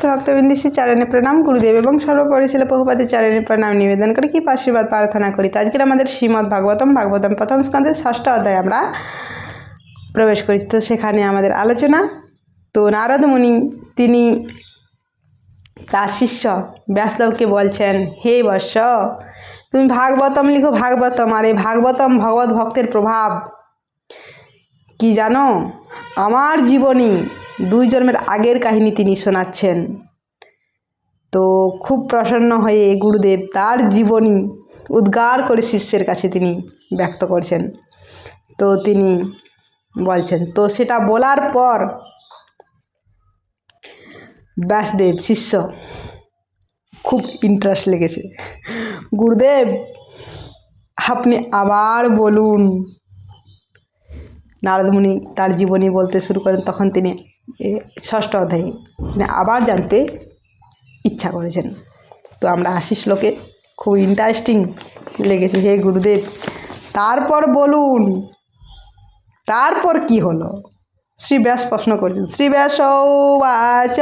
সমস্ত ভক্তবৃন্দ শ্রী চরণে প্রণাম গুরুদেব এবং সর্বোপরি ছিল প্রভুপাদের চরণে প্রণাম নিবেদন করে কি আশীর্বাদ প্রার্থনা করি। তো আজকের আমাদের শ্রীমদ্ ভাগবতম প্রথম স্কন্ধের 6ষ্ঠ অধ্যায় আমরা প্রবেশ করি। তো সেখানে আমাদের আলোচনা। তো নারদ মুনি তিনি তার শিষ্য ব্যাসদেবকে বলছেন, হে বৎস, তুমি ভাগবতম লিখো ভাগবতম। আর এই ভাগবতম ভগবত ভক্তের প্রভাব কি জানো? আমার জীবনী 2 জন্মের আগের কাহিনী তিনি শোনাচ্ছেন। তো খুব প্রসন্ন হয়ে গুরুদেব তার জীবনী উদ্গার করে শিষ্যের কাছে তিনি ব্যক্ত করছেন। তো তিনি বলছেন, তো সেটা বলার পর ব্যাসদেব শিষ্য খুব ইন্টারেস্ট লেগেছে। গুরুদেব আপনি আবার বলুন। নারদমুনি তার জীবনী বলতে শুরু করেন। তখন তিনি 6ষ্ঠ অধ্যায়ে তিনি আবার জানতে ইচ্ছা করেছেন। তো আমরা আসি শ্লোকে, খুব ইন্টারেস্টিং লেগেছে। হে গুরুদেব, তারপর বলুন, তারপর কি হলো? শ্রী ব্যাস প্রশ্ন করছেন। শ্রী ব্যাস উবাচ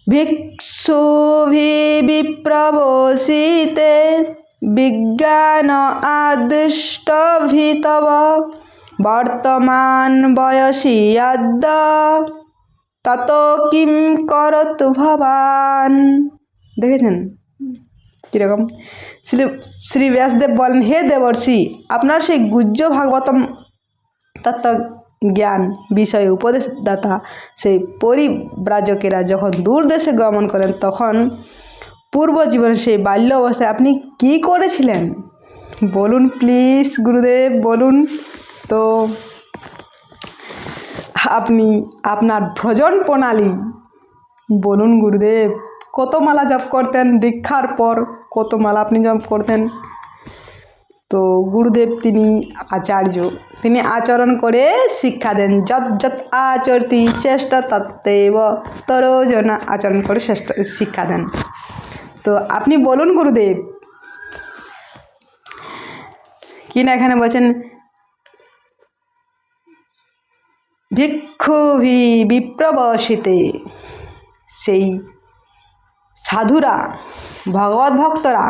ভিক্ষুভি বিপ্রবসিতে বিজ্ঞান আদিষ্টভিতব বর্তমান বয়সী আদ্য তত কিম করতু ভবান। দেখেছেন কীরকম? শ্রী ব্যাসদেব বলেন, হে দেবর্ষি, আপনার সেই গুহ্য ভাগবতম তত্ত্বজ্ঞান বিষয়ে উপদেশদাতা সেই পরিব্রাজকেরা যখন দূর দেশে গমন করেন, তখন পূর্ব জীবনে সেই বাল্য অবস্থায় আপনি কি করেছিলেন বলুন প্লিজ গুরুদেব, বলুন। তো আপনি আপনার ভ্রজন প্রণালী বলুন গুরুদেব। কত মালা জপ করতেন? দীক্ষার পর কত মালা আপনি জপ করতেন? তো গুরুদেব তিনি আচার্য, তিনি আচরণ করে শিক্ষা দেন। যৎ যৎ আচরতি শ্রেষ্ঠ তত্ত্বেব তরোজন, আচরণ করে শ্রেষ্ঠ শিক্ষা দেন। তো আপনি বলুন গুরুদেব। কিনা এখানে বলছেন, ভিক্ষুভি বিপ্রবসিতে, সেই সাধুরা ভগবত ভক্তরা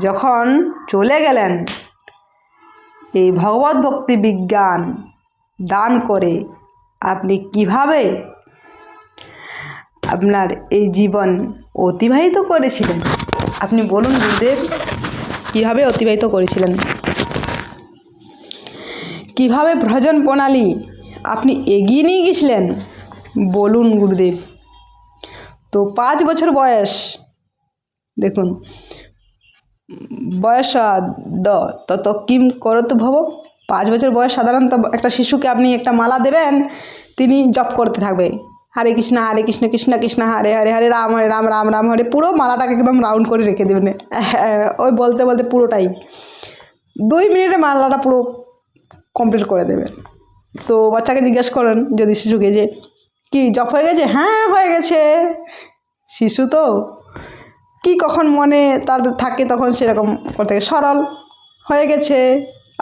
যখন চলে গেলেন, এই ভগবত ভক্তি বিজ্ঞান দান করে আপনি কিভাবে আপনার এই জীবন অতিবাহিত করেছিলেন? আপনি বলুন গুরুদেব, কীভাবে অতিবাহিত করেছিলেন? কিভাবে ভজন প্রণালী আপনি এগিয়ে নিয়ে গেছিলেন বলুন গুরুদেব। তো 5 বছর বয়স, দেখুন বয়স তত কিম করত ভব। 5 বছর বয়স সাধারণত একটা শিশুকে আপনি একটা মালা দেবেন, তিনি জপ করতে থাকবে, হরে কৃষ্ণ কৃষ্ণ কৃষ্ণ হরে হরে, হরে রাম রাম রাম হরে। পুরো মালাটাকে একদম রাউন্ড করে রেখে দেবেন, ওই বলতে বলতে পুরোটাই 2 মিনিটে মালাটা পুরো কমপ্লিট করে দেবেন। তো বাচ্চাকে জিজ্ঞেস করেন যদি শিশুকে, যে কি জপ হয়ে গেছে? হ্যাঁ হয়ে গেছে। শিশু তো কি কখন মনে তার থাকে তখন সেরকম করতে থাকে, সরল হয়ে গেছে।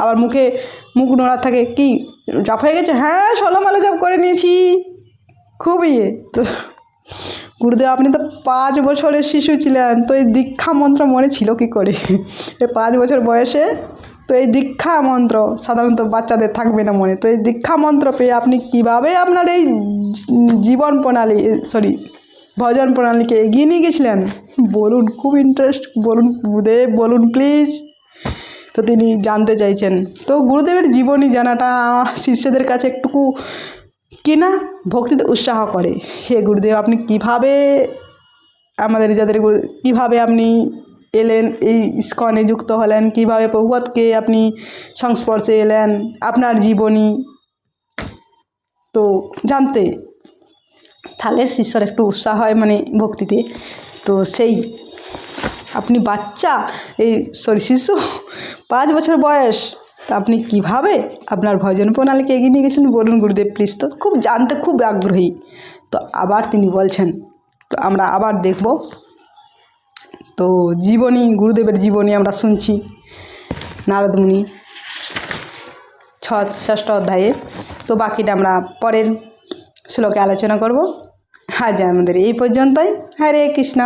আবার মুখ নোড়া থাকে, কি জপ হয়ে গেছে? হ্যাঁ 16 মালা জপ করে নিয়েছি, খুব ইয়ে। তো গুরুদেব আপনি তো 5 বছরের শিশু ছিলেন, তো এই দীক্ষা মন্ত্র মনে ছিল কি করে? এই 5 বছর বয়সে তো এই দীক্ষা মন্ত্র সাধারণত বাচ্চাদের থাকবে না মনে। তো এই দীক্ষা মন্ত্র পেয়ে আপনি কিভাবে আপনার এই জীবন প্রণালী ভজন প্রণালীকে এগিয়ে নিয়ে গেছিলেন বলুন। খুব ইন্টারেস্ট, বলুন গুরুদেব, বলুন প্লিজ। তো তিনি জানতে চাইছেন। তো গুরুদেবের জীবনী জানাটা শিষ্যদের কাছে একটুকু কিনা ভক্তিতে উৎসাহ করে। হে গুরুদেব, আপনি কিভাবে আমাদের যাদের কীভাবে আপনি এলেন, এই ইস্কনে যুক্ত হলেন, কিভাবে প্রভুপাদকে আপনি সংস্পর্শে এলেন, আপনার জীবনী তো জানতে, তাহলে শিষ্যর একটু উৎসাহ হয় মানে ভক্তিতে। তো সেই আপনি বাচ্চা শিশু 5 বছর বয়স, তা আপনি কিভাবে আপনার ভজন প্রণালীকে এগিয়ে নিয়ে গেছেন বলুন গুরুদেব প্লিজ। তো খুব জানতে খুব আগ্রহী। তো আবার তিনি বলছেন, তো আমরা আবার দেখব। তো জীবনী, গুরুদেবের জীবনী আমরা শুনছি নারদমুনি 6ষ্ঠ অধ্যায়ে। তো বাকিটা আমরা পরের শ্লোকে আলোচনা করব। আজ আমাদের এই পর্যন্তই। হরে কৃষ্ণ।